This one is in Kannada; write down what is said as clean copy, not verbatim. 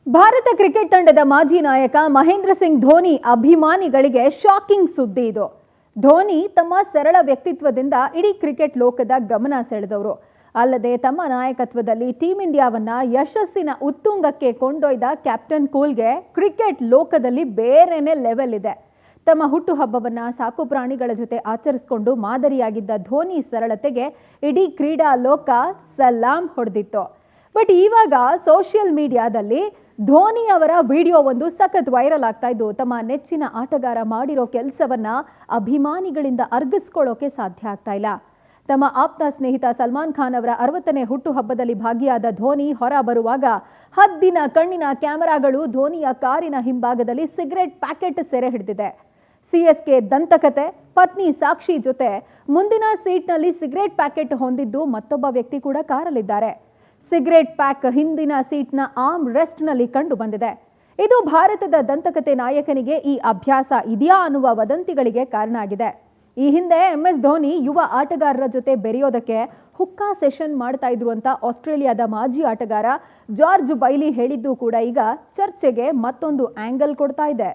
ಭಾರತ ಕ್ರಿಕೆಟ್ ತಂಡದ ಮಾಜಿ ನಾಯಕ ಮಹೇಂದ್ರ ಸಿಂಗ್ ಧೋನಿ ಅಭಿಮಾನಿಗಳಿಗೆ ಶಾಕಿಂಗ್ ಸುದ್ದಿ ಇದು. ಧೋನಿ ತಮ್ಮ ಸರಳ ವ್ಯಕ್ತಿತ್ವದಿಂದ ಇಡೀ ಕ್ರಿಕೆಟ್ ಲೋಕದ ಗಮನ ಸೆಳೆದವರು. ಅಲ್ಲದೆ ತಮ್ಮ ನಾಯಕತ್ವದಲ್ಲಿ ಟೀಂ ಇಂಡಿಯಾವನ್ನ ಯಶಸ್ಸಿನ ಉತ್ತುಂಗಕ್ಕೆ ಕೊಂಡೊಯ್ದ ಕ್ಯಾಪ್ಟನ್ ಕೂಲ್ಗೆ ಕ್ರಿಕೆಟ್ ಲೋಕದಲ್ಲಿ ಬೇರೆನೇ ಲೆವೆಲ್ ಇದೆ. ತಮ್ಮ ಹುಟ್ಟುಹಬ್ಬವನ್ನ ಸಾಕು ಪ್ರಾಣಿಗಳ ಜೊತೆ ಆಚರಿಸಿಕೊಂಡು ಮಾದರಿಯಾಗಿದ್ದ ಧೋನಿ ಸರಳತೆಗೆ ಇಡೀ ಕ್ರೀಡಾ ಲೋಕ ಸಲಾಂ ಹೊಡೆದಿತ್ತು. ಬಟ್ ಇವಾಗ ಸೋಷಿಯಲ್ ಮೀಡಿಯಾದಲ್ಲಿ ಧೋನಿ ಅವರ ವಿಡಿಯೋ ಒಂದು ಸಖತ್ ವೈರಲ್ ಆಗ್ತಾ ಇದ್ದು, ತಮ್ಮ ನೆಚ್ಚಿನ ಆಟಗಾರ ಮಾಡಿರೋ ಕೆಲಸವನ್ನ ಅಭಿಮಾನಿಗಳಿಂದ ಅರ್ಗಿಸ್ಕೊಳ್ಳೋಕೆ ಸಾಧ್ಯ ಆಗ್ತಾ ಇಲ್ಲ. ತಮ್ಮ ಆಪ್ತ ಸ್ನೇಹಿತ ಸಲ್ಮಾನ್ ಖಾನ್ ಅವರ 60ನೇ ಹುಟ್ಟುಹಬ್ಬದಲ್ಲಿ ಭಾಗಿಯಾದ ಧೋನಿ ಹೊರ ಬರುವಾಗ ಹದ್ದಿನ ಕಣ್ಣಿನ ಕ್ಯಾಮೆರಾಗಳು ಧೋನಿಯ ಕಾರಿನ ಹಿಂಭಾಗದಲ್ಲಿ ಸಿಗರೆಟ್ ಪ್ಯಾಕೆಟ್ ಸೆರೆ ಹಿಡಿದಿದೆ. ಸಿಎಸ್ಕೆ ದಂತಕತೆ ಪತ್ನಿ ಸಾಕ್ಷಿ ಜೊತೆ ಮುಂದಿನ ಸೀಟ್ನಲ್ಲಿ ಸಿಗರೆಟ್ ಪ್ಯಾಕೆಟ್ ಹೊಂದಿದ್ದು ಮತ್ತೊಬ್ಬ ವ್ಯಕ್ತಿ ಕೂಡ ಕಾರಲ್ಲಿದ್ದಾರೆ. ಸಿಗರೆಟ್ ಪ್ಯಾಕ್ ಹಿಂದಿನ ಸೀಟ್ನ ಆರ್ಮ್ ರೆಸ್ಟ್ನಲ್ಲಿ ಕಂಡು ಬಂದಿದೆ. ಇದು ಭಾರತದ ದಂತಕತೆ ನಾಯಕನಿಗೆ ಈ ಅಭ್ಯಾಸ ಇದೆಯಾ ಅನ್ನುವ ವದಂತಿಗಳಿಗೆ ಕಾರಣ ಆಗಿದೆ. ಈ ಹಿಂದೆ MS ಧೋನಿ ಯುವ ಆಟಗಾರರ ಜೊತೆ ಬೆರೆಯೋದಕ್ಕೆ ಹುಕ್ಕಾ ಸೆಷನ್ ಮಾಡ್ತಾ ಇದ್ರು ಅಂತ ಆಸ್ಟ್ರೇಲಿಯಾದ ಮಾಜಿ ಆಟಗಾರ ಜಾರ್ಜ್ ಬೈಲಿ ಹೇಳಿದ್ದು ಕೂಡ ಈಗ ಚರ್ಚೆಗೆ ಮತ್ತೊಂದು ಆಂಗಲ್ ಕೊಡ್ತಾ ಇದೆ.